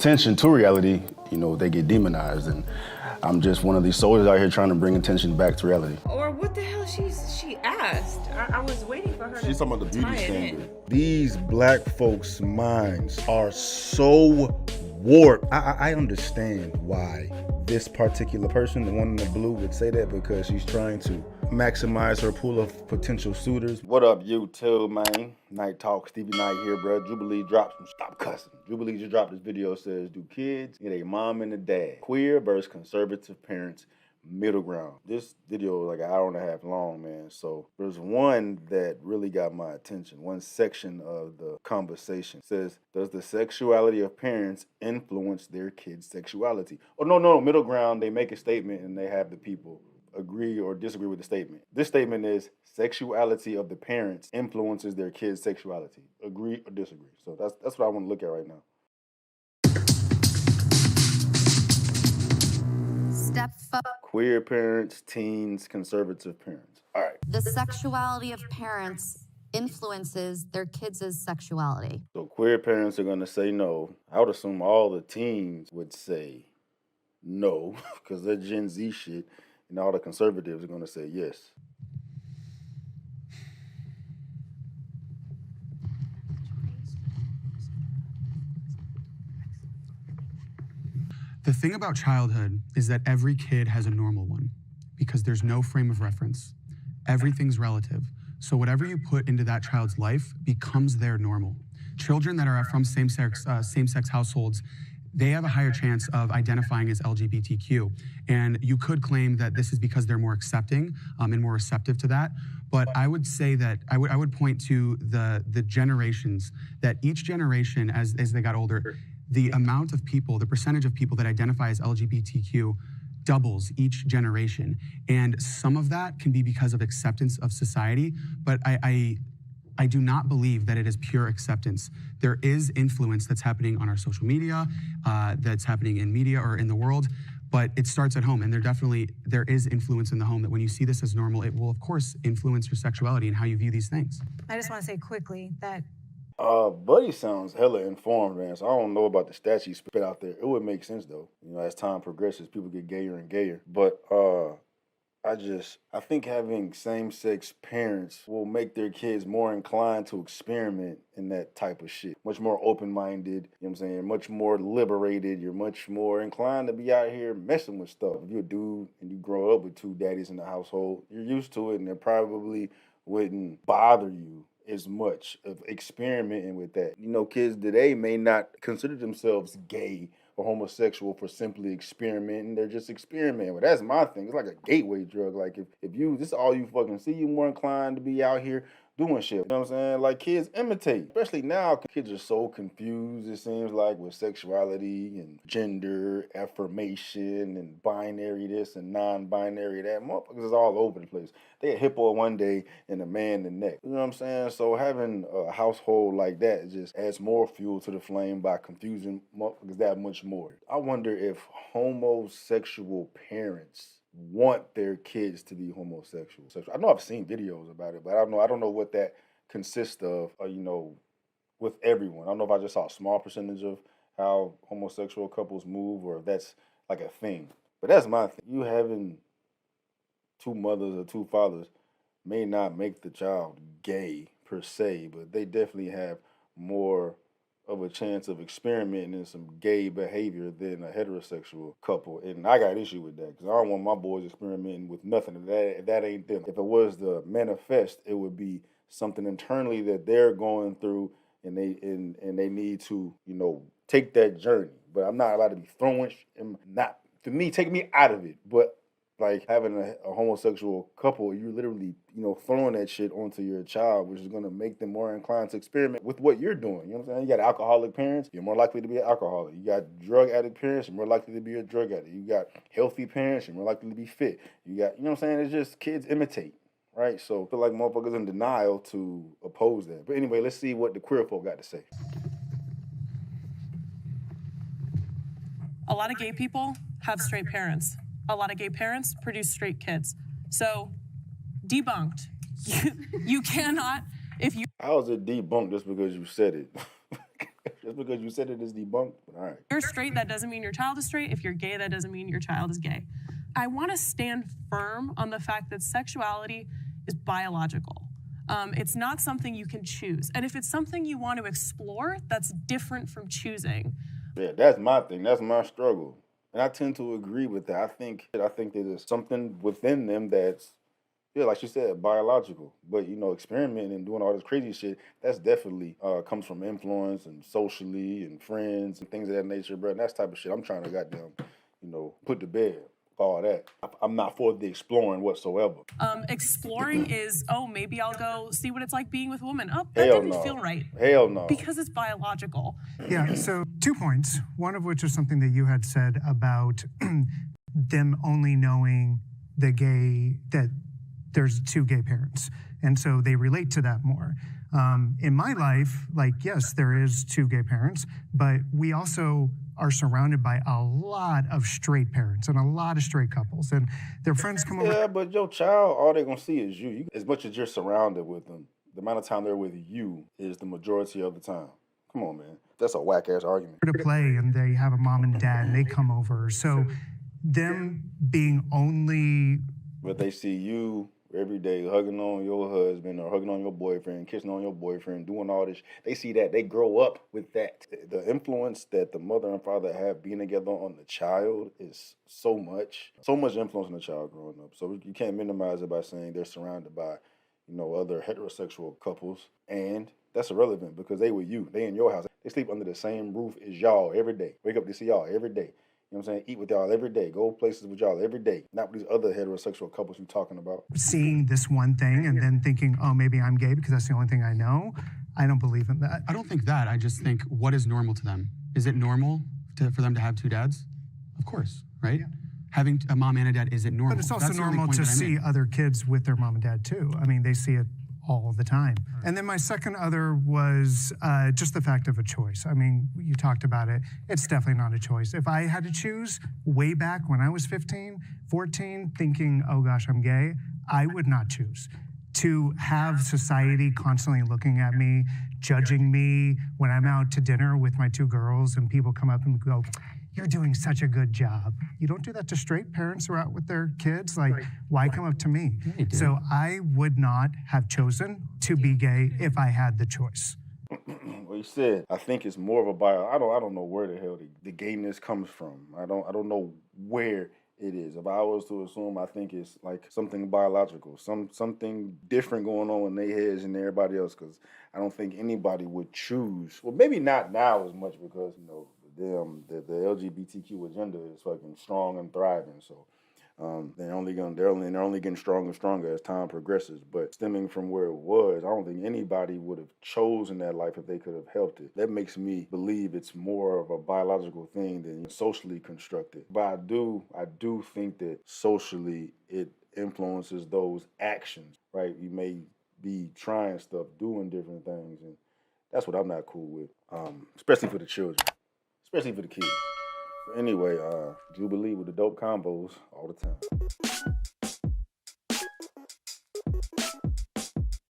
attention to reality, you know, they get demonized. And I'm just one of these soldiers out here trying to bring attention back to reality. Or what the hell she asked? I was waiting for her. She's talking about the beauty standard. These black folks' minds are so warped. I understand why this particular person, the one in the blue, would say that, because she's trying to maximize her pool of potential suitors. What up, YouTube, man? Night Talk, Stevie Knight here, bro. Jubilee dropped some, stop cussing. Jubilee just dropped this video, says, do kids get a mom and a dad? Queer versus conservative parents, middle ground. This video is like an hour and a half long, man. So there's one that really got my attention. One section of the conversation says, does the sexuality of parents influence their kids' sexuality? Oh, no, middle ground, they make a statement and they have the people agree or disagree with the statement. This statement is sexuality of the parents influences their kids' sexuality. Agree or disagree? So that's what I want to look at right now. Step 4. Queer parents, teens, conservative parents. All right. The sexuality of parents influences their kids' sexuality. So queer parents are going to say no. I would assume all the teens would say no because they're Gen Z shit, and all the conservatives are going to say yes. The thing about childhood is that every kid has a normal one because there's no frame of reference. Everything's relative. So whatever you put into that child's life becomes their normal. Children that are from same-sex households, they have a higher chance of identifying as LGBTQ. And you could claim that this is because they're more accepting and more receptive to that. But I would say that I would point to the generations, that each generation as they got older, the amount of people, the percentage of people that identify as LGBTQ doubles each generation. And some of that can be because of acceptance of society, but I do not believe that it is pure acceptance. There is influence that's happening on our social media, that's happening in media or in the world, but it starts at home. And there is influence in the home that when you see this as normal, it will of course influence your sexuality and how you view these things. I just want to say quickly that Buddy sounds hella informed, man, so I don't know about the stats he spit out there. It would make sense, though. You know, as time progresses, people get gayer and gayer. But I think having same-sex parents will make their kids more inclined to experiment in that type of shit. Much more open-minded, you know what I'm saying? Much more liberated. You're much more inclined to be out here messing with stuff. If you're a dude and you grow up with two daddies in the household, you're used to it, and it probably wouldn't bother you as much of experimenting with that. You know, kids today may not consider themselves gay or homosexual for simply experimenting. They're just experimenting. Well, that's my thing. It's like a gateway drug. Like if you, this is all you fucking see, you're more inclined to be out here doing shit. You know what I'm saying? Like kids imitate. Especially now, kids are so confused, it seems like, with sexuality and gender affirmation and binary this and non-binary that. Motherfuckers is all over the place. They a hippo one day and a man the next. You know what I'm saying? So having a household like that just adds more fuel to the flame by confusing motherfuckers that much more. I wonder if homosexual parents want their kids to be homosexual. I know I've seen videos about it, but I don't know what that consists of, you know, with everyone. I don't know if I just saw a small percentage of how homosexual couples move or if that's like a thing. But that's my thing. You having two mothers or two fathers may not make the child gay per se, but they definitely have more of a chance of experimenting in some gay behavior than a heterosexual couple. And I got an issue with that because I don't want my boys experimenting with nothing. If that ain't them. If it was the manifest, it would be something internally that they're going through and they need to, you know, take that journey. But I'm not allowed to be throwing to me, take me out of it. But like having a homosexual couple, you're literally, you know, throwing that shit onto your child, which is going to make them more inclined to experiment with what you're doing. You know what I'm saying? You got alcoholic parents, you're more likely to be an alcoholic. You got drug addict parents, you're more likely to be a drug addict. You got healthy parents, you're more likely to be fit. You got, you know what I'm saying? It's just kids imitate, right? So I feel like motherfuckers in denial to oppose that. But anyway, let's see what the queer folk got to say. A lot of gay people have straight parents. A lot of gay parents produce straight kids. So, debunked. You cannot, if you... How is it debunked just because you said it? Just because you said it is debunked, but all right. If you're straight, that doesn't mean your child is straight. If you're gay, that doesn't mean your child is gay. I want to stand firm on the fact that sexuality is biological. It's not something you can choose. And if it's something you want to explore, that's different from choosing. Yeah, that's my thing. That's my struggle. And I tend to agree with that. I think that there's something within them that's, yeah, like you said, biological. But, experimenting and doing all this crazy shit, that's definitely comes from influence and socially and friends and things of that nature, bro. And that's the type of shit I'm trying to goddamn, put to bed. All that. I'm not for the exploring whatsoever. Exploring is, maybe I'll go see what it's like being with a woman. Oh, that Hell didn't no. feel right. Hell no. Because it's biological. Yeah, so 2 points. One of which is something that you had said about them only knowing that there's 2 gay parents. And so they relate to that more. In my life, yes, there is 2 gay parents, but we also are surrounded by a lot of straight parents and a lot of straight couples. And their friends come over. Yeah, but your child, all they're going to see is you. As much as you're surrounded with them, the amount of time they're with you is the majority of the time. Come on, man. That's a whack-ass argument. To play, and they have a mom and dad, and they come over. So them being only... But they see you every day hugging on your husband or hugging on your boyfriend, kissing on your boyfriend, doing all this. They see that. They grow up with that. The influence that the mother and father have being together on the child is so much influence on the child growing up. So you can't minimize it by saying they're surrounded by, other heterosexual couples. And that's irrelevant because they with you. They in your house. They sleep under the same roof as y'all every day. Wake up to see y'all every day. You know what I'm saying? Eat with y'all every day. Go places with y'all every day. Not with these other heterosexual couples you're talking about. Seeing this one thing and then thinking, oh, maybe I'm gay because that's the only thing I know. I don't believe in that. I don't think that. I just think, what is normal to them? Is it normal for them to have 2 dads? Of course, right? Yeah. Having a mom and a dad, is it normal? But it's also That's the only normal point to that I see made. other kids with their mom and dad too. I mean, they see it all the time. And then my second other was just the fact of a choice. I mean, you talked about it. It's definitely not a choice. If I had to choose way back when I was 15, 14, thinking, oh gosh, I'm gay, I would not choose. To have society constantly looking at me, judging me when I'm out to dinner with my 2 girls and people come up and go, you're doing such a good job. You don't do that to straight parents who are out with their kids. Why come up to me? So I would not have chosen to be gay if I had the choice. Well, you said, I think it's more of a I don't know where the hell the gayness comes from. I don't know where it is. If I was to assume, I think it's like something biological, something different going on in their heads and everybody else. Because I don't think anybody would choose. Well, maybe not now as much because the LGBTQ agenda is fucking strong and thriving. So they're only getting stronger and stronger as time progresses. But stemming from where it was, I don't think anybody would have chosen that life if they could have helped it. That makes me believe it's more of a biological thing than socially constructed. But I do think that socially it influences those actions, right? You may be trying stuff, doing different things, and that's what I'm not cool with, especially for the children. Especially for the kids. But anyway, Jubilee with the dope combos all the time.